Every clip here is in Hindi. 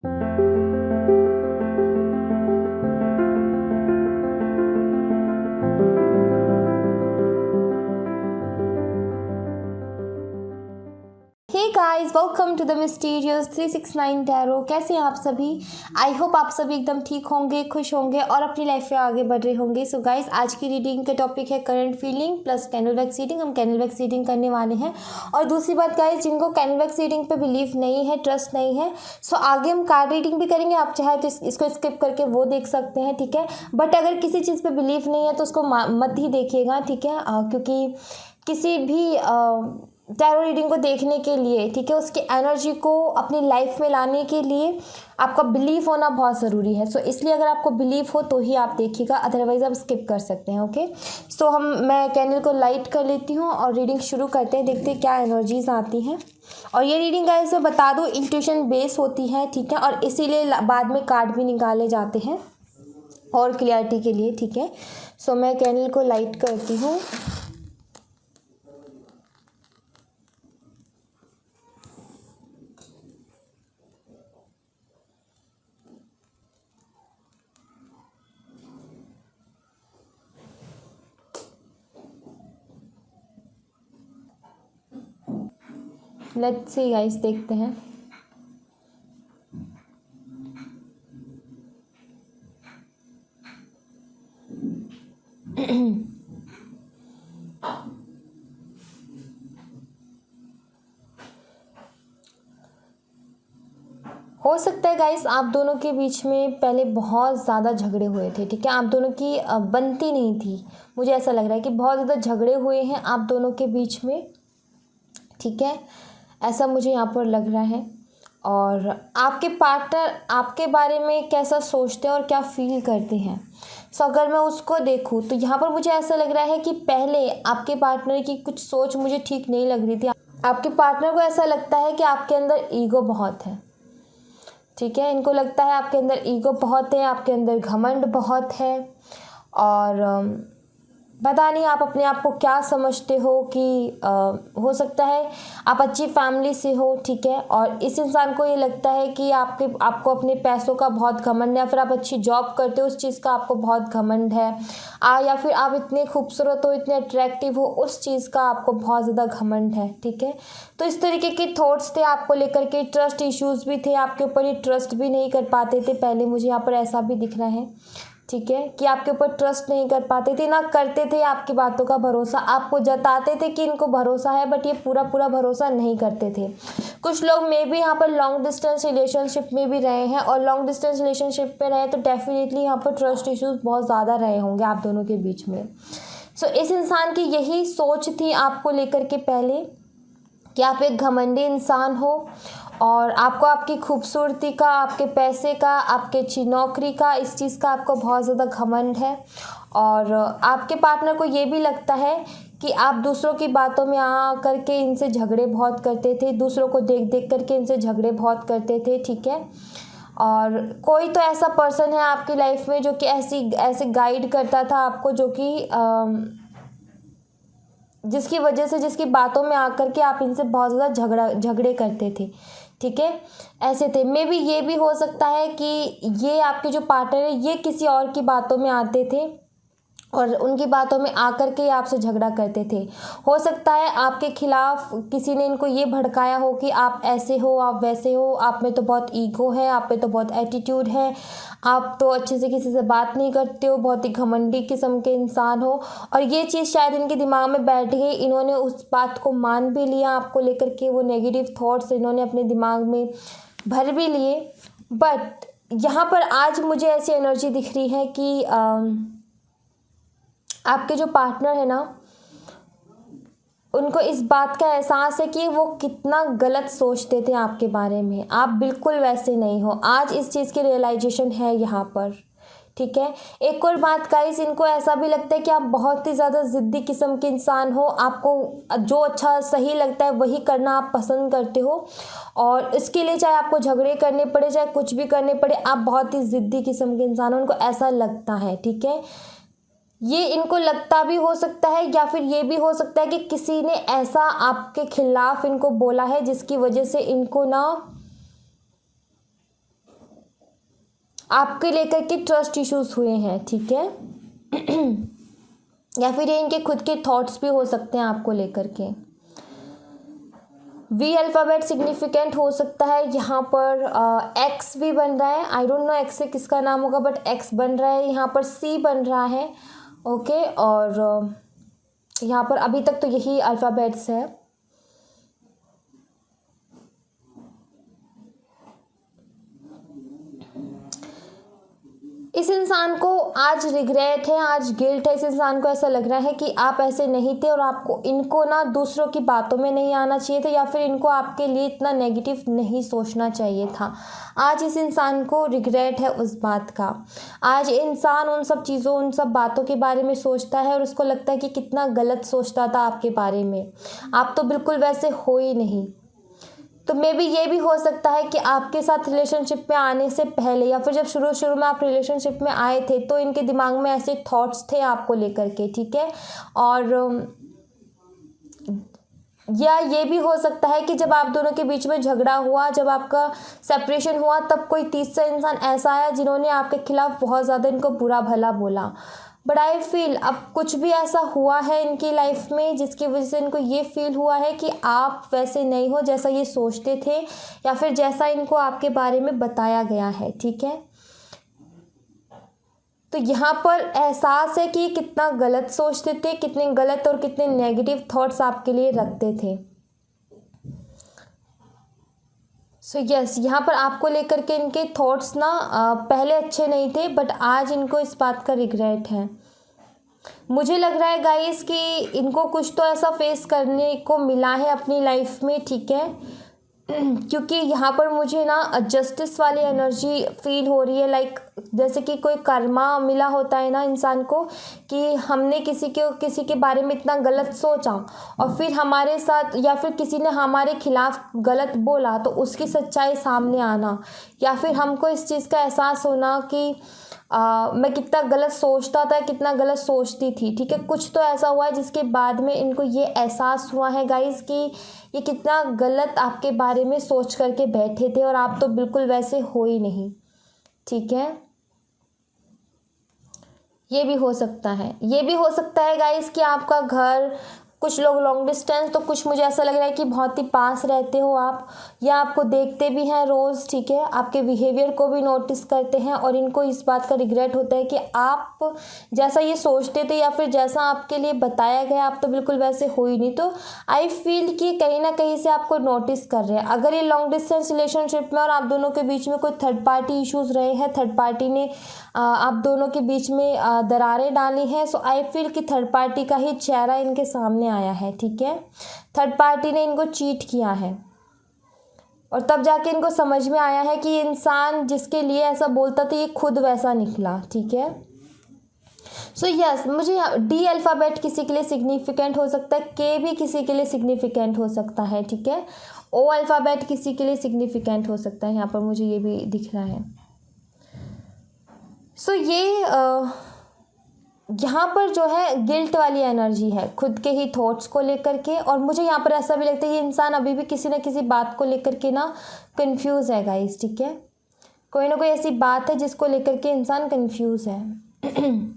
Hey guys, welcome to the mysterious 369 tarot. कैसे हैं आप सभी? आई होप आप सभी एकदम ठीक होंगे, खुश होंगे और अपनी लाइफ में आगे बढ़ रहे होंगे। सो गाइस, आज की रीडिंग का टॉपिक है current feeling plus candle wax reading. हम कैंडल वैक्स रीडिंग करने वाले हैं। और दूसरी बात गाइस, जिनको कैंडल वैक्स रीडिंग पे बिलीव नहीं है, ट्रस्ट नहीं है, सो आगे हम कार्ड रीडिंग भी करेंगे। आप चाहे तो इसको स्किप करके वो देख सकते हैं, ठीक है। बट अगर किसी चीज़ पे बिलीव नहीं है तो उसको मत ही देखिएगा, ठीक है। क्योंकि किसी भी टैरो रीडिंग को देखने के लिए, ठीक है, उसकी एनर्जी को अपनी लाइफ में लाने के लिए आपका बिलीफ होना बहुत ज़रूरी है। सो इसलिए अगर आपको बिलीफ हो तो ही आप देखिएगा, अदरवाइज आप स्किप कर सकते हैं, ओके। सो मैं कैंडल को लाइट कर लेती हूँ और रीडिंग शुरू करते हैं। देखते हैं क्या एनर्जीज आती हैं। और ये रीडिंग गाइस मैं बता दूँ, इंट्यूशन बेस होती है, ठीक है, और इसीलिए बाद में कार्ड भी निकाले जाते हैं और क्लियरिटी के लिए, ठीक है। सो मैं कैंडल को लाइट करती हूँ। लेट्स सी गाइस, देखते हैं। हो सकता है गाइस आप दोनों के बीच में पहले बहुत ज़्यादा झगड़े हुए थे, ठीक है। आप दोनों की बनती नहीं थी। मुझे ऐसा लग रहा है कि बहुत ज़्यादा झगड़े हुए हैं आप दोनों के बीच में, ठीक है, ऐसा मुझे यहाँ पर लग रहा है। और आपके पार्टनर आपके बारे में कैसा सोचते हैं और क्या फील करते हैं, सो अगर मैं उसको देखूँ तो यहाँ पर मुझे ऐसा लग रहा है कि पहले आपके पार्टनर की कुछ सोच मुझे ठीक नहीं लग रही थी। आपके पार्टनर को ऐसा लगता है कि आपके अंदर ईगो बहुत है, ठीक है। इनको लगता है आपके अंदर ईगो बहुत है, आपके अंदर घमंड बहुत है। और पता नहीं आप अपने आप को क्या समझते हो कि हो सकता है आप अच्छी फैमिली से हो, ठीक है, और इस इंसान को ये लगता है कि आपको अपने पैसों का बहुत घमंड है, या फिर आप अच्छी जॉब करते हो उस चीज़ का आपको बहुत घमंड है, या फिर आप इतने खूबसूरत हो, इतने अट्रैक्टिव हो, उस चीज़ का आपको बहुत ज़्यादा घमंड है, ठीक है। तो इस तरीके के थॉट्स थे आपको लेकर के। ट्रस्ट इश्यूज़ भी थे आपके ऊपर, ये ट्रस्ट भी नहीं कर पाते थे पहले। मुझे यहाँ पर ऐसा भी दिख रहा है, ठीक है, कि आपके ऊपर ट्रस्ट नहीं कर पाते थे, ना करते थे आपकी बातों का भरोसा। आपको जताते थे कि इनको भरोसा है, बट ये पूरा पूरा भरोसा नहीं करते थे। कुछ लोग मे भी यहाँ पर लॉन्ग डिस्टेंस रिलेशनशिप में भी रहे हैं, और लॉन्ग डिस्टेंस रिलेशनशिप में रहे तो डेफिनेटली यहाँ पर ट्रस्ट इश्यूज बहुत ज़्यादा रहे होंगे आप दोनों के बीच में। सो इस इंसान की यही सोच थी आपको लेकर के पहले, कि आप एक घमंडी इंसान हो और आपको आपकी खूबसूरती का, आपके पैसे का, आपके अच्छी नौकरी का, इस चीज़ का आपको बहुत ज़्यादा घमंड है। और आपके पार्टनर को ये भी लगता है कि आप दूसरों की बातों में आ करके इनसे झगड़े बहुत करते थे, दूसरों को देख देख करके इनसे झगड़े बहुत करते थे, ठीक है। और कोई तो ऐसा पर्सन है आपकी लाइफ में जो कि ऐसे गाइड करता था आपको, जो कि जिसकी वजह से, जिसकी बातों में आकर के आप इनसे बहुत ज़्यादा झगड़े करते थे, ठीक है, ऐसे थे। मे बी ये भी हो सकता है कि ये आपके जो पार्टनर है ये किसी और की बातों में आते थे और उनकी बातों में आकर के आपसे झगड़ा करते थे। हो सकता है आपके खिलाफ किसी ने इनको ये भड़काया हो कि आप ऐसे हो, आप वैसे हो, आप में तो बहुत ईगो है, आप में तो बहुत एटीट्यूड है, आप तो अच्छे से किसी से बात नहीं करते हो, बहुत ही घमंडी किस्म के इंसान हो। और ये चीज़ शायद इनके दिमाग में बैठ गई, इन्होंने उस बात को मान भी लिया आपको लेकर के, वो नेगेटिव थॉट्स इन्होंने अपने दिमाग में भर भी लिए। बट यहाँ पर आज मुझे ऐसी एनर्जी दिख रही है कि आपके जो पार्टनर है ना, उनको इस बात का एहसास है कि वो कितना गलत सोचते थे आपके बारे में। आप बिल्कुल वैसे नहीं हो। आज इस चीज़ की रियलाइजेशन है यहाँ पर, ठीक है। एक और बात गाइस, इनको ऐसा भी लगता है कि आप बहुत ही ज़्यादा ज़िद्दी किस्म के इंसान हो। आपको जो अच्छा सही लगता है वही करना आप पसंद करते हो, और इसके लिए चाहे आपको झगड़े करने पड़े, चाहे कुछ भी करने पड़े, आप बहुत ही ज़िद्दी किस्म के इंसान हो। उनको ऐसा लगता है, ठीक है। ये इनको लगता भी हो सकता है, या फिर ये भी हो सकता है कि किसी ने ऐसा आपके खिलाफ इनको बोला है जिसकी वजह से इनको ना आपके लेकर के ट्रस्ट इश्यूज हुए हैं, ठीक है। या फिर ये इनके खुद के थॉट्स भी हो सकते हैं आपको लेकर के। वी अल्फ़ाबेट सिग्निफिकेंट हो सकता है यहाँ पर। एक्स भी बन रहा है, आई डोंट नो एक्स से किसका नाम होगा, बट एक्स बन रहा है। यहाँ पर सी बन रहा है, ओके। और यहाँ पर अभी तक तो यही अल्फ़ाबेट्स है। इस इंसान को आज रिग्रेट है, आज गिल्ट है। इस इंसान को ऐसा लग रहा है कि आप ऐसे नहीं थे और आपको इनको ना दूसरों की बातों में नहीं आना चाहिए था, या फिर इनको आपके लिए इतना नेगेटिव नहीं सोचना चाहिए था। आज इस इंसान को रिग्रेट है उस बात का। आज इंसान उन सब चीज़ों, उन सब बातों के बारे में सोचता है और उसको लगता है कि कितना गलत सोचता था आपके बारे में। आप तो बिल्कुल वैसे हो ही नहीं। तो मे बी ये भी हो सकता है कि आपके साथ रिलेशनशिप में आने से पहले या फिर जब शुरू में आप रिलेशनशिप में आए थे तो इनके दिमाग में ऐसे थॉट्स थे आपको लेकर के, ठीक है। और या ये भी हो सकता है कि जब आप दोनों के बीच में झगड़ा हुआ, जब आपका सेपरेशन हुआ, तब कोई तीसरा इंसान ऐसा आया जिन्होंने आपके खिलाफ बहुत ज़्यादा इनको बुरा भला बोला। बट आई फील अब कुछ भी ऐसा हुआ है इनकी लाइफ में जिसकी वजह से इनको ये फील हुआ है कि आप वैसे नहीं हो जैसा ये सोचते थे, या फिर जैसा इनको आपके बारे में बताया गया है, ठीक है। तो यहाँ पर एहसास है कि कितना गलत सोचते थे, कितने गलत और कितने नेगेटिव थॉट्स आपके लिए रखते थे। सो यस, यहाँ पर आपको लेकर के इनके थॉट्स ना पहले अच्छे नहीं थे, बट आज इनको इस बात का रिग्रेट है। मुझे लग रहा है गाइस कि इनको कुछ तो ऐसा फेस करने को मिला है अपनी लाइफ में, ठीक है। क्योंकि यहाँ पर मुझे ना जस्टिस वाली एनर्जी फील हो रही है। लाइक जैसे कि कोई कर्मा मिला होता है ना इंसान को, कि हमने किसी के बारे में इतना गलत सोचा और फिर हमारे साथ या फिर किसी ने हमारे खिलाफ गलत बोला तो उसकी सच्चाई सामने आना, या फिर हमको इस चीज़ का एहसास होना कि मैं कितना गलत सोचता था, कितना गलत सोचती थी, ठीक है। कुछ तो ऐसा हुआ है जिसके बाद में इनको ये एहसास हुआ है गाइस कि ये कितना गलत आपके बारे में सोच करके बैठे थे और आप तो बिल्कुल वैसे हो ही नहीं, ठीक है। ये भी हो सकता है, ये भी हो सकता है गाइस कि आपका घर, कुछ लोग लॉन्ग डिस्टेंस, तो कुछ मुझे ऐसा लग रहा है कि बहुत ही पास रहते हो आप, या आपको देखते भी हैं रोज़, ठीक है। आपके बिहेवियर को भी नोटिस करते हैं और इनको इस बात का रिग्रेट होता है कि आप जैसा ये सोचते थे या फिर जैसा आपके लिए बताया गया आप तो बिल्कुल वैसे हो ही नहीं। तो आई फील कि कहीं ना कहीं से आपको नोटिस कर रहे हैं। अगर ये लॉन्ग डिस्टेंस रिलेशनशिप में और आप दोनों के बीच में कोई थर्ड पार्टी इश्यूज़ रहे हैं, थर्ड पार्टी ने आप दोनों के बीच में दरारें डाली हैं, सो आई फील कि थर्ड पार्टी का ही चेहरा इनके सामने आया है, ठीक है। थर्ड पार्टी ने इनको चीट किया है और तब जाके इनको समझ में आया है कि ये इंसान जिसके लिए ऐसा बोलता था ये खुद वैसा निकला, ठीक है। सो यस, मुझे डी अल्फ़ाबेट किसी के लिए सिग्निफिकेंट हो सकता है, के भी किसी के लिए सिग्निफिकेंट हो सकता है, ठीक है। ओ अल्फ़ाबेट किसी के लिए सिग्निफिकेंट हो सकता है, यहाँ पर मुझे ये भी दिख रहा है। सो ये यहाँ पर जो है गिल्ट वाली एनर्जी है खुद के ही थॉट्स को लेकर के, और मुझे यहाँ पर ऐसा भी लगता है ये इंसान अभी भी किसी न किसी बात को लेकर के ना कंफ्यूज है गाइस, ठीक है। कोई ना कोई ऐसी बात है जिसको लेकर के इंसान कंफ्यूज है।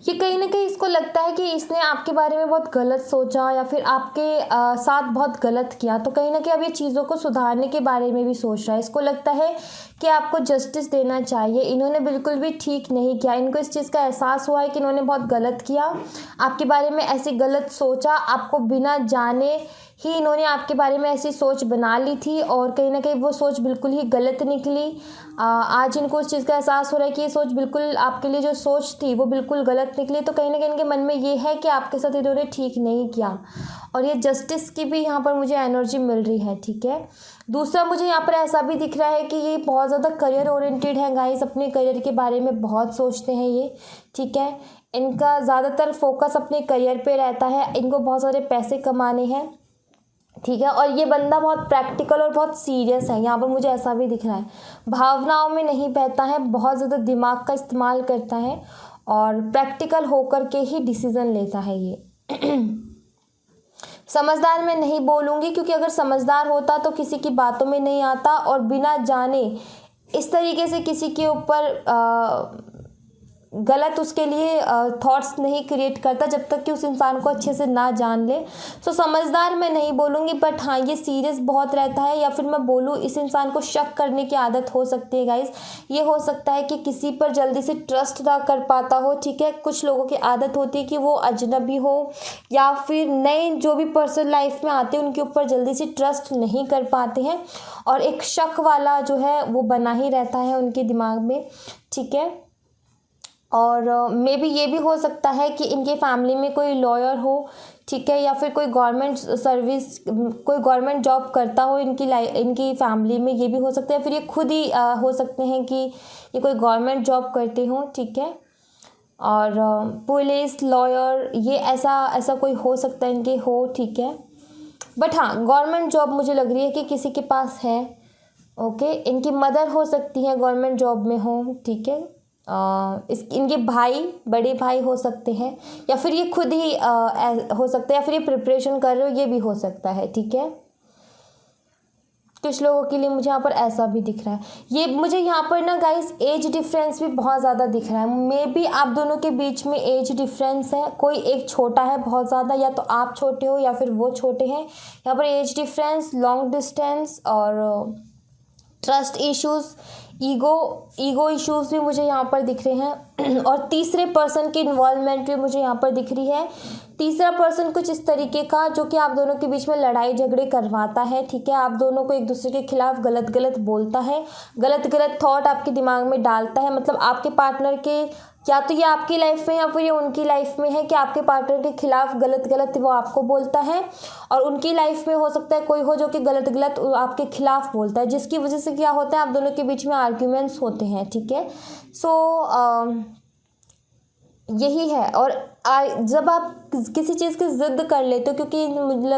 ये कहीं ना कहीं इसको लगता है कि इसने आपके बारे में बहुत गलत सोचा या फिर आपके साथ बहुत गलत किया, तो कहीं ना कहीं अब ये चीज़ों को सुधारने के बारे में भी सोच रहा है। इसको लगता है कि आपको जस्टिस देना चाहिए, इन्होंने बिल्कुल भी ठीक नहीं किया। इनको इस चीज़ का एहसास हुआ है कि इन्होंने बहुत गलत किया, आपके बारे में ऐसी गलत सोचा, आपको बिना जाने ही इन्होंने आपके बारे में ऐसी सोच बना ली थी और कहीं ना कहीं वो सोच बिल्कुल ही गलत निकली। आज इनको उस चीज़ का एहसास हो रहा है कि ये सोच बिल्कुल आपके लिए जो सोच थी वो बिल्कुल गलत निकली। तो कहीं ना कहीं इनके मन में ये है कि आपके साथ इन्होंने ठीक नहीं किया, और ये जस्टिस की भी यहाँ पर मुझे एनर्जी मिल रही है, ठीक है। दूसरा मुझे यहाँ पर ऐसा भी दिख रहा है कि ये बहुत ज़्यादा करियर ओरिएंटेड है गाइस, अपने करियर के बारे में बहुत सोचते हैं ये, ठीक है। इनका ज़्यादातर फोकस अपने करियर पे रहता है, इनको बहुत सारे पैसे कमाने हैं, ठीक है। और ये बंदा बहुत प्रैक्टिकल और बहुत सीरियस है, यहाँ पर मुझे ऐसा भी दिख रहा है। भावनाओं में नहीं बहता है, बहुत ज़्यादा दिमाग का इस्तेमाल करता है और प्रैक्टिकल होकर के ही डिसीज़न लेता है ये। समझदार मैं नहीं बोलूँगी, क्योंकि अगर समझदार होता तो किसी की बातों में नहीं आता और बिना जाने इस तरीके से किसी के ऊपर गलत उसके लिए थॉट्स नहीं क्रिएट करता जब तक कि उस इंसान को अच्छे से ना जान ले। सो समझदार मैं नहीं बोलूँगी, बट हाँ ये सीरियस बहुत रहता है, या फिर मैं बोलूँ इस इंसान को शक करने की आदत हो सकती है गाइस। ये हो सकता है कि किसी पर जल्दी से ट्रस्ट ना कर पाता हो, ठीक है। कुछ लोगों की आदत होती है कि वो अजनबी हो या फिर नए जो भी पर्सन लाइफ में आते हैं उनके ऊपर जल्दी से ट्रस्ट नहीं कर पाते हैं, और एक शक वाला जो है वो बना ही रहता है उनके दिमाग में, ठीक है। और मे बी ये भी हो सकता है कि इनके फैमिली में कोई लॉयर हो, ठीक है, या फिर कोई गवर्नमेंट सर्विस, कोई गवर्नमेंट जॉब करता हो इनकी फैमिली में, ये भी हो सकता है। फिर ये खुद ही हो सकते हैं कि ये कोई गवर्नमेंट जॉब करते हों, ठीक है। और पुलिस, लॉयर, ये ऐसा कोई हो सकता है इनके हो, ठीक है। बट हाँ गवर्नमेंट जॉब मुझे लग रही है कि किसी के पास है, ओके। इनकी मदर हो सकती है गवर्नमेंट जॉब में हो, ठीक है। इनके भाई, बड़े भाई हो सकते हैं, या फिर ये खुद ही हो सकता है, या फिर ये प्रिपरेशन कर रहे हो, ये भी हो सकता है, ठीक है। कुछ लोगों के लिए मुझे यहाँ पर ऐसा भी दिख रहा है। ये मुझे यहाँ पर ना गाइस एज डिफरेंस भी बहुत ज़्यादा दिख रहा है। मे बी आप दोनों के बीच में एज डिफरेंस है, कोई एक छोटा है बहुत ज़्यादा, या तो आप छोटे हो या फिर वो छोटे हैं। यहाँ पर एज डिफरेंस, लॉन्ग डिस्टेंस और ट्रस्ट इश्यूज़, ईगो इश्यूज़ भी मुझे यहाँ पर दिख रहे हैं। और तीसरे पर्सन की इन्वॉल्वमेंट भी मुझे यहाँ पर दिख रही है। तीसरा पर्सन कुछ इस तरीके का जो कि आप दोनों के बीच में लड़ाई झगड़े करवाता है, ठीक है। आप दोनों को एक दूसरे के खिलाफ गलत बोलता है, गलत थॉट आपके दिमाग में डालता है। मतलब आपके पार्टनर के, या तो ये आपकी लाइफ में या फिर ये उनकी लाइफ में है कि आपके पार्टनर के खिलाफ गलत वो आपको बोलता है, और उनकी लाइफ में हो सकता है कोई हो जो कि गलत आपके खिलाफ बोलता है, जिसकी वजह से क्या होता है आप दोनों के बीच में आर्ग्यूमेंट्स होते हैं, ठीक है। सो यही है। और जब आप किसी चीज़ की ज़िद कर लेते हो, क्योंकि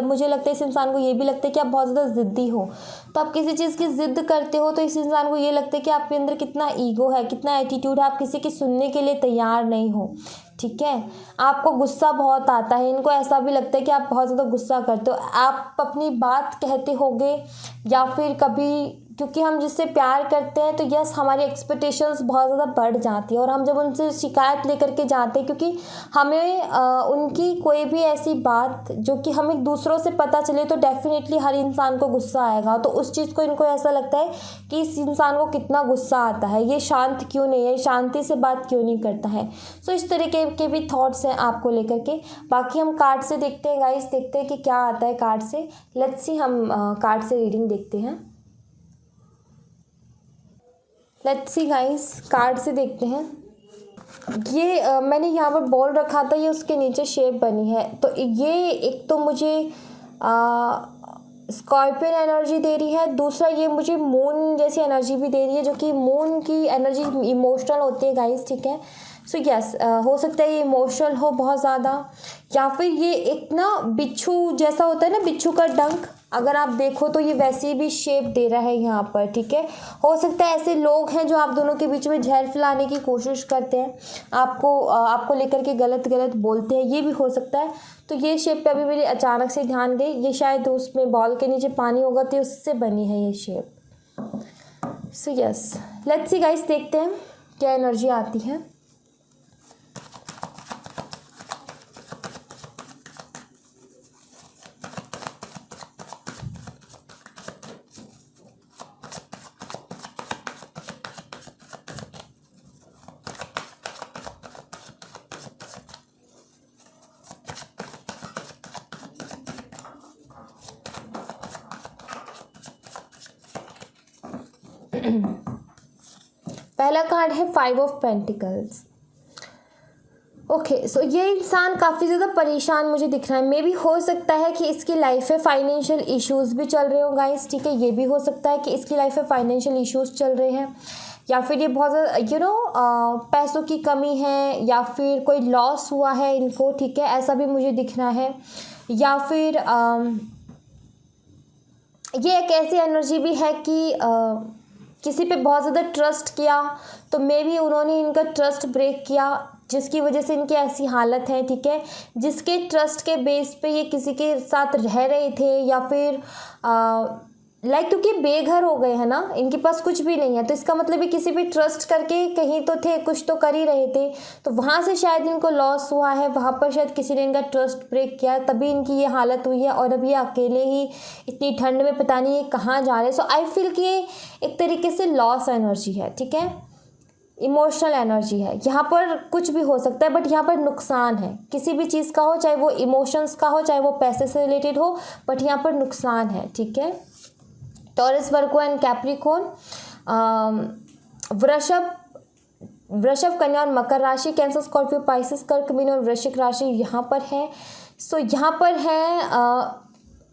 मुझे लगता है इस इंसान को ये भी लगता है कि आप बहुत ज़्यादा ज़िद्दी हो, तो आप किसी चीज़ की ज़िद करते हो तो इस इंसान को ये लगता है कि आपके अंदर कितना ईगो है, कितना एटीट्यूड है, आप किसी की सुनने के लिए तैयार नहीं हो, ठीक है। आपको गुस्सा बहुत आता है, इनको ऐसा भी लगता है कि आप बहुत ज़्यादा गुस्सा करते हो, आप अपनी बात कहते होगे, या फिर कभी, क्योंकि हम जिससे प्यार करते हैं तो यस हमारी एक्सपेक्टेशंस बहुत ज़्यादा बढ़ जाती है, और हम जब उनसे शिकायत लेकर के जाते हैं, क्योंकि हमें उनकी कोई भी ऐसी बात जो कि हमें दूसरों से पता चले तो डेफिनेटली हर इंसान को गुस्सा आएगा। तो उस चीज़ को इनको ऐसा लगता है कि इस इंसान को कितना गुस्सा आता है, ये शांत क्यों नहीं है, शांति से बात क्यों नहीं करता है। सो इस तरीके के भी थॉट्स हैं आपको लेकर के। बाकी हम कार्ड से देखते हैं गाइस, देखते हैं कि क्या आता है कार्ड से। लेट्स सी, हम कार्ड से रीडिंग देखते हैं। लेट्स सी गाइस, कार्ड से देखते हैं। ये मैंने यहाँ पर बॉल रखा था, ये उसके नीचे शेप बनी है। तो ये एक तो मुझे स्कॉर्पियन एनर्जी दे रही है, दूसरा ये मुझे मून जैसी एनर्जी भी दे रही है, जो कि मून की एनर्जी इमोशनल होती है गाइस, ठीक है। सो यस, हो सकता है ये इमोशनल हो बहुत ज़्यादा, या फिर ये एक ना बिच्छू जैसा होता है ना, बिच्छू का डंक, अगर आप देखो तो ये वैसी भी शेप दे रहा है यहाँ पर, ठीक है। हो सकता है ऐसे लोग हैं जो आप दोनों के बीच में जहर फैलाने की कोशिश करते हैं, आपको लेकर के गलत बोलते हैं, ये भी हो सकता है। तो ये शेप पे अभी मेरे अचानक से ध्यान गई, ये शायद उसमें बॉल के नीचे पानी होगा तो उससे बनी है ये shape. So yes, let's see guys, देखते हैं क्या एनर्जी आती है। पहला कार्ड है 5 ऑफ पेंटिकल्स। ओके, सो ये इंसान काफ़ी ज़्यादा परेशान मुझे दिख रहा है। मे भी हो सकता है कि इसकी लाइफ में फाइनेंशियल इश्यूज़ भी चल रहे हो गाइस, ठीक है। ये भी हो सकता है कि इसकी लाइफ में फाइनेंशियल इश्यूज़ चल रहे हैं, या फिर ये बहुत ज़्यादा पैसों की कमी है, या फिर कोई लॉस हुआ है इनको, ठीक है, ऐसा भी मुझे दिख रहा है। या फिर ये एक ऐसी एनर्जी भी है कि किसी पे बहुत ज़्यादा ट्रस्ट किया तो मे भी उन्होंने इनका ट्रस्ट ब्रेक किया, जिसकी वजह से इनकी ऐसी हालत है, ठीक है, जिसके ट्रस्ट के बेस पे ये किसी के साथ रह रहे थे, या फिर क्योंकि बेघर हो गए हैं ना, इनके पास कुछ भी नहीं है, तो इसका मतलब ये किसी पे ट्रस्ट करके कहीं तो थे, कुछ तो कर ही रहे थे, तो वहाँ से शायद इनको लॉस हुआ है, वहाँ पर शायद किसी ने इनका ट्रस्ट ब्रेक किया है, तभी इनकी ये हालत हुई है, और अब ये अकेले ही इतनी ठंड में पता नहीं ये कहाँ जा रहे हैं। सो आई फील कि ये एक तरीके से लॉस एनर्जी है, ठीक है, इमोशनल एनर्जी है। यहाँ पर कुछ भी हो सकता है, बट यहाँ पर नुकसान है किसी भी चीज़ का हो, चाहे वो इमोशंस का हो, चाहे वो पैसे से रिलेटेड हो, बट यहाँ पर नुकसान है, ठीक है। टॉरस, वर्गो एंड कैप्रिकॉर्न, वृषभ, कन्या और मकर राशि, कैंसर, स्कॉर्पियो, पाइसेस, कर्क, मीन और वृश्चिक राशि यहाँ पर है। सो यहाँ पर है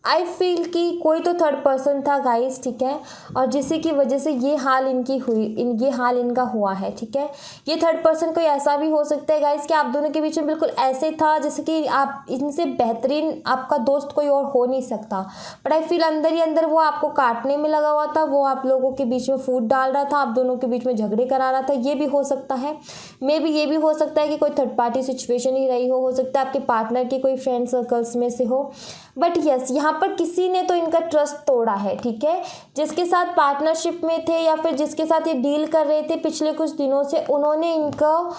आई फील कि कोई तो थर्ड पर्सन था गाइस, ठीक है, और जिसकी की वजह से ये हाल इनकी हुई, ये हाल इनका हुआ है, ठीक है। ये थर्ड पर्सन कोई ऐसा भी हो सकता है गाइस कि आप दोनों के बीच में बिल्कुल ऐसे था जैसे कि आप इनसे बेहतरीन आपका दोस्त कोई और हो नहीं सकता, बट आई फील अंदर ही अंदर वो आपको काटने में लगा हुआ था, वो आप लोगों के बीच में फूट डाल रहा था, आप दोनों के बीच में झगड़े करा रहा था। ये भी हो सकता है, मे बी ये भी हो सकता है कि कोई थर्ड पार्टी सिचुएशन ही रही हो सकता है आपके पार्टनर की कोई फ्रेंड सर्कल्स में से हो, बट यस यहाँ पर किसी ने तो इनका ट्रस्ट तोड़ा है, ठीक है। जिसके साथ पार्टनरशिप में थे या फिर जिसके साथ ये डील कर रहे थे पिछले कुछ दिनों से, उन्होंने इनका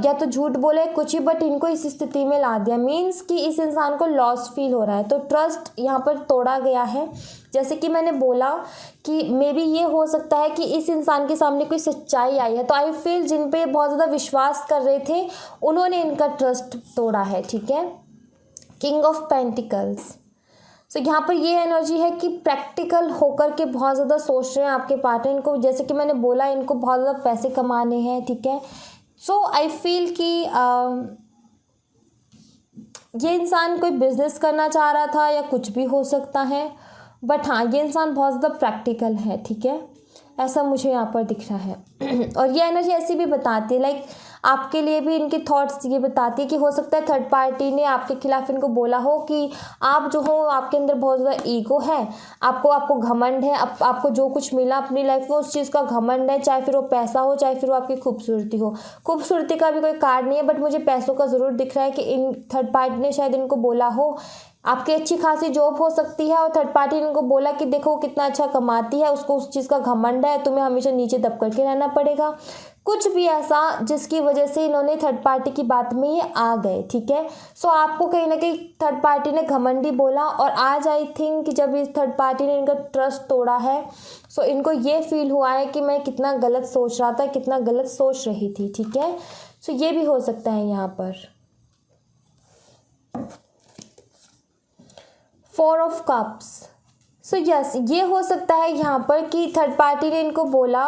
या तो झूठ बोले कुछ ही, बट इनको इस स्थिति में ला दिया, मीन्स कि इस इंसान को लॉस फील हो रहा है, तो ट्रस्ट यहाँ पर तोड़ा गया है। जैसे कि मैंने बोला कि मे बी ये हो सकता है कि इस इंसान के सामने कोई सच्चाई आई है, तो आई फील जिन पे बहुत ज़्यादा विश्वास कर रहे थे उन्होंने इनका ट्रस्ट तोड़ा है, ठीक है। किंग ऑफ पेंटिकल्स, सो यहाँ पर ये एनर्जी है कि प्रैक्टिकल होकर के बहुत ज़्यादा सोच रहे हैं आपके पार्टनर, इनको जैसे कि मैंने बोला इनको बहुत ज़्यादा पैसे कमाने हैं, ठीक है। सो आई फील कि ये इंसान कोई बिजनेस करना चाह रहा था या कुछ भी हो सकता है, बट हाँ ये इंसान बहुत ज़्यादा प्रैक्टिकल है, ठीक है, ऐसा मुझे यहाँ पर दिख रहा है। और ये एनर्जी ऐसी भी बताती है आपके लिए भी इनके थॉट्स ये बताती है कि हो सकता है थर्ड पार्टी ने आपके खिलाफ इनको बोला हो कि आप जो हो आपके अंदर बहुत ज़्यादा ईगो है, आपको घमंड है, आपको जो कुछ मिला अपनी लाइफ में उस चीज़ का घमंड है, चाहे फिर वो पैसा हो, चाहे फिर वो आपकी खूबसूरती हो। खूबसूरती का भी कोई कार्ड नहीं है, बट मुझे पैसों का ज़रूर दिख रहा है कि इन थर्ड पार्टी ने शायद इनको बोला हो आपकी अच्छी खासी जॉब हो सकती है, और थर्ड पार्टी ने इनको बोला कि देखो वो कितना अच्छा कमाती है, उसको उस चीज़ का घमंड है, तुम्हें हमेशा नीचे दब करके रहना पड़ेगा, कुछ भी ऐसा जिसकी वजह से इन्होंने थर्ड पार्टी की बात में ये आ गए, ठीक है। सो आपको कहीं ना कहीं थर्ड पार्टी ने घमंडी बोला, और आज आई थिंक कि जब इस थर्ड पार्टी ने इनका ट्रस्ट तोड़ा है, सो इनको ये फील हुआ है कि मैं कितना गलत सोच रहा था, कितना गलत सोच रही थी, ठीक है। सो ये भी हो सकता है यहाँ पर। Four of cups, so yes ये हो सकता है यहाँ पर कि थर्ड पार्टी ने इनको बोला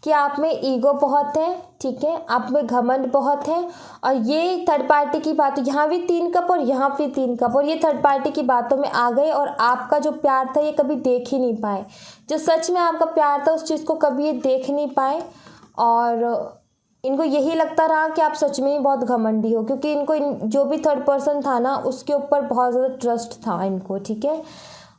कि आप में ईगो बहुत है, ठीक है, आप में घमंड बहुत है, और ये थर्ड पार्टी की बात, यहाँ भी 3 कप और यहाँ भी 3 कप, और ये थर्ड पार्टी की बातों में आ गए, और आपका जो प्यार था ये कभी देख ही नहीं पाए, जो सच में आपका प्यार था उस चीज़ को कभी ये देख नहीं पाए, और इनको यही लगता रहा कि आप सच में ही बहुत घमंडी हो, क्योंकि इनको जो भी थर्ड पर्सन था ना उसके ऊपर बहुत ज़्यादा ट्रस्ट था इनको, ठीक है।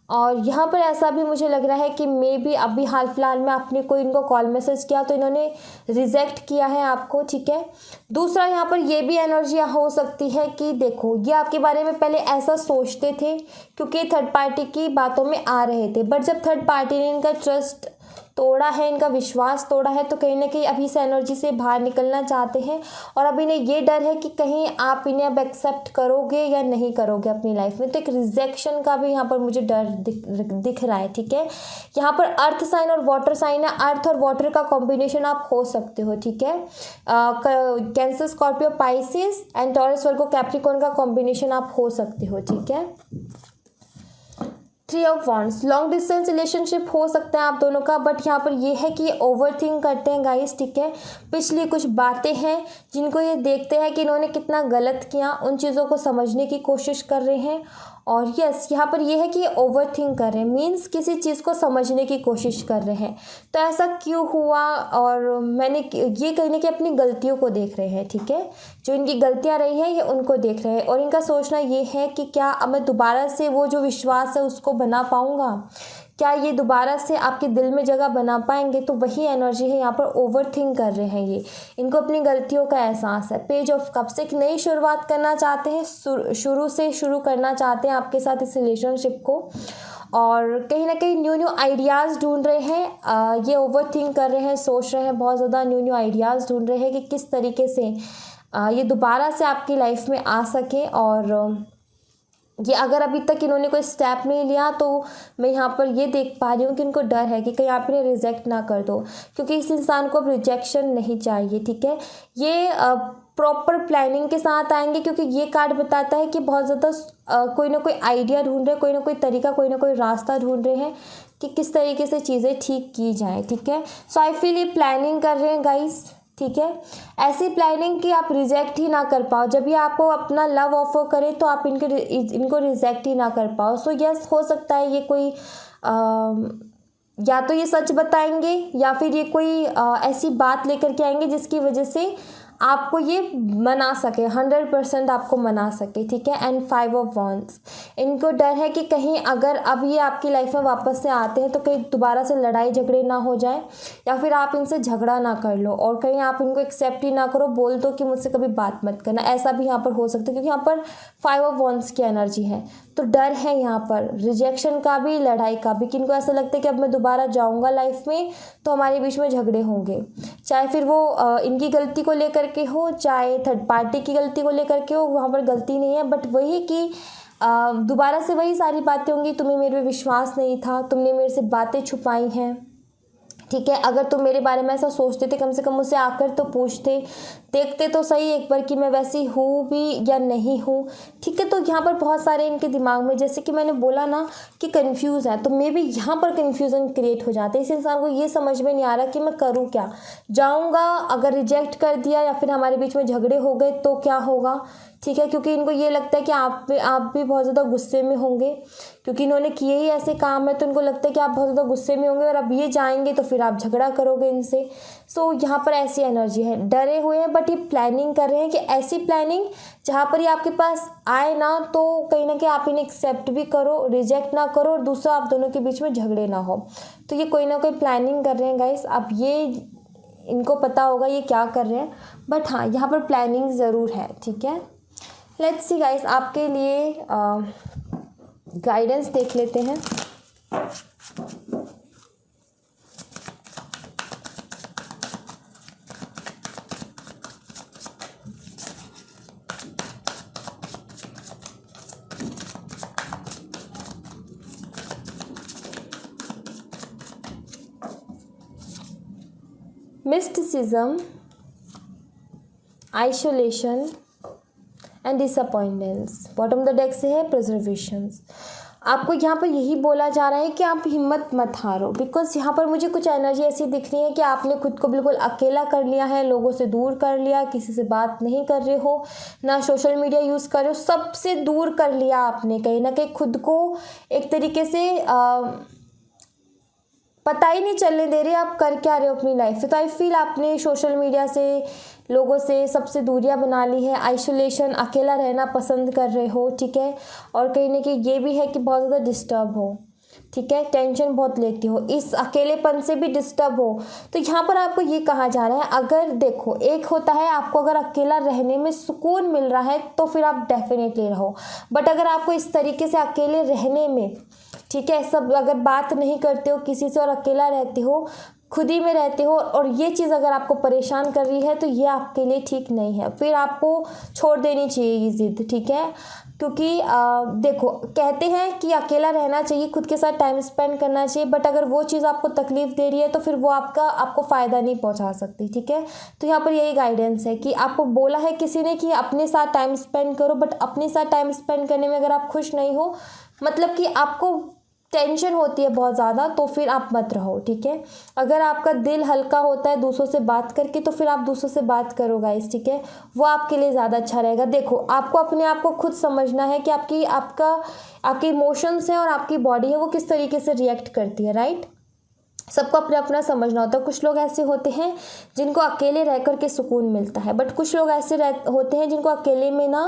और यहाँ पर ऐसा भी मुझे लग रहा है कि मे बी अभी हाल फिलहाल में आपने कोई इनको कॉल मैसेज किया तो इन्होंने रिजेक्ट किया है आपको, ठीक है। दूसरा यहाँ पर ये भी एनर्जी हो सकती है कि देखो ये आपके बारे में पहले ऐसा सोचते थे क्योंकि थर्ड पार्टी की बातों में आ रहे थे, बट जब थर्ड पार्टी ने इनका ट्रस्ट तोड़ा है, इनका विश्वास तोड़ा है, तो कहीं ना कहीं अभी इस एनर्जी से बाहर निकलना चाहते हैं, और अब इन्हें ये डर है कि कहीं आप इन्हें अब एक्सेप्ट करोगे या नहीं करोगे अपनी लाइफ में, तो एक रिजेक्शन का भी यहाँ पर मुझे डर दिख रहा है, ठीक है। यहाँ पर अर्थ साइन और वाटर साइन है, अर्थ और वाटर का कॉम्बिनेशन आप हो सकते हो, ठीक है। Cancer, Scorpio, Pisces and taurus, Virgo, Capricorn का कॉम्बिनेशन आप हो सकते हो, ठीक है। 3 of wands, long distance relationship हो सकता है आप दोनों का, बट यहाँ पर ये है कि ये ओवर थिंक करते हैं गाइस, ठीक है। पिछली कुछ बातें हैं जिनको ये देखते हैं कि इन्होंने कितना गलत किया, उन चीज़ों को समझने की कोशिश कर रहे हैं, और यस यहाँ पर ये है कि ये ओवर थिंक कर रहे हैं, मीन्स किसी चीज़ को समझने की कोशिश कर रहे हैं, तो ऐसा क्यों हुआ, और मैंने ये कहने की अपनी गलतियों को देख रहे हैं, ठीक है। जो इनकी गलतियाँ रही हैं ये उनको देख रहे हैं, और इनका सोचना ये है कि क्या अब मैं दोबारा से वो जो विश्वास है उसको बना पाऊँगा, क्या ये दोबारा से आपके दिल में जगह बना पाएंगे? तो वही एनर्जी है यहाँ पर, ओवर थिंक कर रहे हैं ये, इनको अपनी गलतियों का एहसास है। पेज ऑफ कप्स, एक नई शुरुआत करना चाहते हैं, शुरू से शुरू करना चाहते हैं आपके साथ इस रिलेशनशिप को, और कहीं ना कहीं न्यू आइडियाज़ ढूंढ रहे हैं। ये ओवर थिंक कर रहे हैं, सोच रहे हैं बहुत ज़्यादा, न्यू आइडियाज़ ढूंढ रहे हैं कि किस तरीके से ये दोबारा से आपकी लाइफ में आ सके। और ये अगर अभी तक इन्होंने कोई स्टेप नहीं लिया तो मैं यहाँ पर ये देख पा रही हूँ कि इनको डर है कि कहीं आप इन्हें रिजेक्ट ना कर दो, क्योंकि इस इंसान को अब रिजेक्शन नहीं चाहिए, ठीक है। ये प्रॉपर प्लानिंग के साथ आएंगे, क्योंकि ये कार्ड बताता है कि बहुत ज़्यादा कोई ना कोई आइडिया ढूंढ रहे हैं, कोई ना कोई तरीका, कोई ना कोई रास्ता ढूंढ रहे हैं कि किस तरीके से चीज़ें ठीक की जाएँ, ठीक है। सो आई फील ये प्लानिंग कर रहे हैं गाइस, ठीक है। ऐसी प्लानिंग कि आप रिजेक्ट ही ना कर पाओ, जब ये आपको अपना लव ऑफर करे तो आप इनको रिजेक्ट ही ना कर पाओ। सो यस, हो सकता है ये कोई या तो ये सच बताएंगे या फिर ये कोई ऐसी बात लेकर के आएंगे जिसकी वजह से आपको ये मना सके, 100% आपको मना सके, ठीक है। एंड 5 ऑफ वॉन्ड्स, इनको डर है कि कहीं अगर अब ये आपकी लाइफ में वापस से आते हैं तो कहीं दोबारा से लड़ाई झगड़े ना हो जाए, या फिर आप इनसे झगड़ा ना कर लो और कहीं आप इनको एक्सेप्ट ही ना करो, बोल दो कि मुझसे कभी बात मत करना, ऐसा भी यहाँ पर हो सकता है, क्योंकि यहाँ पर 5 ऑफ वॉन्ड्स की एनर्जी है। तो डर है यहाँ पर रिजेक्शन का भी, लड़ाई का भी, कि इनको ऐसा लगता है कि अब मैं दोबारा जाऊँगा लाइफ में तो हमारे बीच में झगड़े होंगे, चाहे फिर वो इनकी गलती को लेकर के हो, चाहे थर्ड पार्टी की गलती को लेकर के हो, वहाँ पर गलती नहीं है, बट वही कि दोबारा से वही सारी बातें होंगी, तुम्हें मेरे पे विश्वास नहीं था, तुमने मेरे से बातें छुपाई हैं, ठीक है। अगर तुम मेरे बारे में ऐसा सोचते थे, कम से कम मुझसे आकर तो पूछते, देखते तो सही एक बार कि मैं वैसी हूँ भी या नहीं हूँ, ठीक है। तो यहाँ पर बहुत सारे इनके दिमाग में, जैसे कि मैंने बोला ना कि कंफ्यूज है, तो मे बी यहाँ पर कंफ्यूजन क्रिएट हो जाते हैं। इस इंसान को ये समझ में नहीं आ रहा कि मैं करूँ क्या, जाऊँगा, अगर रिजेक्ट कर दिया या फिर हमारे बीच में झगड़े हो गए तो क्या होगा, ठीक है। क्योंकि इनको ये लगता है कि आप भी बहुत ज़्यादा गुस्से में होंगे, क्योंकि इन्होंने किए ही ऐसे काम है, तो इनको लगता है कि आप बहुत ज़्यादा गुस्से में होंगे और अब ये जाएंगे तो फिर आप झगड़ा करोगे इनसे। सो यहाँ पर ऐसी एनर्जी है, डरे हुए हैं, बट ये प्लानिंग कर रहे हैं कि ऐसी प्लानिंग जहाँ पर ये आपके पास आए ना तो कहीं ना कहीं आप इन्हें एक्सेप्ट भी करो, रिजेक्ट ना करो, और दूसरा आप दोनों के बीच में झगड़े ना हो। तो ये कोई ना कोई प्लानिंग कर रहे हैं गाइस। अब ये इनको पता होगा ये क्या कर रहे हैं, बट हाँ यहाँ पर प्लानिंग ज़रूर है, ठीक है। लेट्स सी गाइस, आपके लिए गाइडेंस देख लेते हैं। Mysticism, isolation and disappointments. Bottom the deck से है प्रिजर्वेशंस। आपको यहाँ पर यही बोला जा रहा है कि आप हिम्मत मत हारो, बिकॉज यहाँ पर मुझे कुछ एनर्जी ऐसी दिख रही है कि आपने खुद को बिल्कुल अकेला कर लिया है, लोगों से दूर कर लिया, किसी से बात नहीं कर रहे हो, ना सोशल मीडिया यूज़ कर रहे हो, सबसे दूर कर लिया आपने, कहीं ना कहीं खुद को एक तरीके से पता ही नहीं चलने दे रहे आप कर क्या रहे हो अपनी लाइफ से। तो आई फील आपने सोशल मीडिया से, लोगों से, सबसे दूरियां बना ली है, आइसोलेशन, अकेला रहना पसंद कर रहे हो, ठीक है। और कहीं ना कहीं ये भी है कि बहुत ज़्यादा डिस्टर्ब हो, ठीक है, टेंशन बहुत लेती हो, इस अकेलेपन से भी डिस्टर्ब हो। तो यहाँ पर आपको ये कहा जा रहा है, अगर देखो एक होता है आपको अगर अकेला रहने में सुकून मिल रहा है तो फिर आप डेफिनेटली रहो, बट अगर आपको इस तरीके से अकेले रहने में, ठीक है, सब अगर बात नहीं करते हो किसी से और अकेला रहते हो, खुद ही में रहते हो, और ये चीज़ अगर आपको परेशान कर रही है तो ये आपके लिए ठीक नहीं है, फिर आपको छोड़ देनी चाहिए ये ज़िद, ठीक है। क्योंकि देखो कहते हैं कि अकेला रहना चाहिए, खुद के साथ टाइम स्पेंड करना चाहिए, बट अगर वो चीज़ आपको तकलीफ़ दे रही है तो फिर वो आपको फ़ायदा नहीं पहुंचा सकती, ठीक है। तो यहाँ पर यही गाइडेंस है कि आपको बोला है किसी ने कि अपने साथ टाइम स्पेंड करो, बट अपने साथ टाइम स्पेंड करने में अगर आप खुश नहीं हो, मतलब कि आपको टेंशन होती है बहुत ज़्यादा, तो फिर आप मत रहो, ठीक है। अगर आपका दिल हल्का होता है दूसरों से बात करके तो फिर आप दूसरों से बात करो गाइस, ठीक है, वो आपके लिए ज़्यादा अच्छा रहेगा। देखो आपको अपने आप को खुद समझना है कि आपके इमोशंस हैं और आपकी बॉडी है वो किस तरीके से रिएक्ट करती है, राइट। सबको अपना अपना समझना होता है। कुछ लोग ऐसे होते हैं जिनको अकेले रह कर के सुकून मिलता है, बट कुछ लोग ऐसे होते हैं जिनको अकेले में ना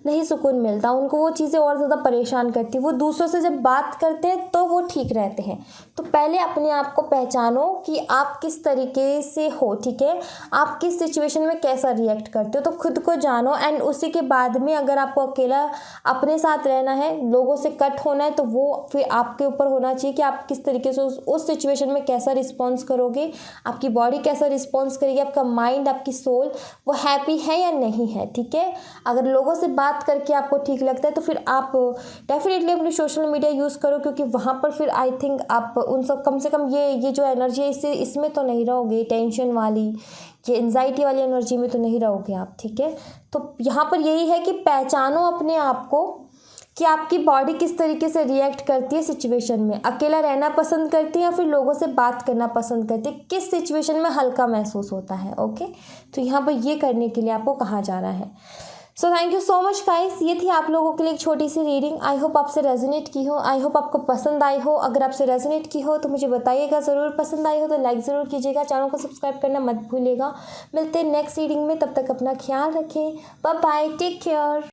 नहीं सुकून मिलता, उनको वो चीज़ें और ज़्यादा परेशान करती। वो दूसरों से जब बात करते हैं तो वो ठीक रहते हैं। तो पहले अपने आप को पहचानो कि आप किस तरीके से हो, ठीक है, आप किस सिचुएशन में कैसा रिएक्ट करते हो, तो खुद को जानो। एंड उसी के बाद में अगर आपको अकेला अपने साथ रहना है, लोगों से कट होना है, तो वो फिर आपके ऊपर होना चाहिए कि आप किस तरीके से उस सिचुएशन में कैसा रिस्पॉन्स करोगे, आपकी बॉडी कैसा रिस्पॉन्स करेगी, आपका माइंड, आपकी सोल वो हैप्पी है या नहीं है, ठीक है। अगर लोगों से बात करके आपको ठीक लगता है तो फिर आप डेफिनेटली अपनी सोशल मीडिया यूज़ करो, क्योंकि वहाँ पर फिर आई थिंक आप उन सब कम से कम ये जो एनर्जी है इसमें तो नहीं रहोगे, टेंशन वाली, ये एंजाइटी वाली एनर्जी में तो नहीं रहोगे आप, ठीक है। तो यहाँ पर यही है कि पहचानो अपने आप को कि आपकी बॉडी किस तरीके से रिएक्ट करती है सिचुएशन में, अकेला रहना पसंद करती है या फिर लोगों से बात करना पसंद करती है, किस सिचुएशन में हल्का महसूस होता है। ओके, तो यहाँ पर ये करने के लिए आपको कहा जा रहा है। So thank you so much guys, ये थी आप लोगों के लिए एक छोटी सी रीडिंग। आई होप आपसे रेजोनेट की हो, आई होप आपको पसंद आई हो। अगर आपसे रेजोनेट की हो तो मुझे बताइएगा ज़रूर, पसंद आई हो तो लाइक ज़रूर कीजिएगा, चैनल को सब्सक्राइब करना मत भूलिएगा। मिलते हैं नेक्स्ट रीडिंग में, तब तक अपना ख्याल रखें, बाय बाय, टेक केयर।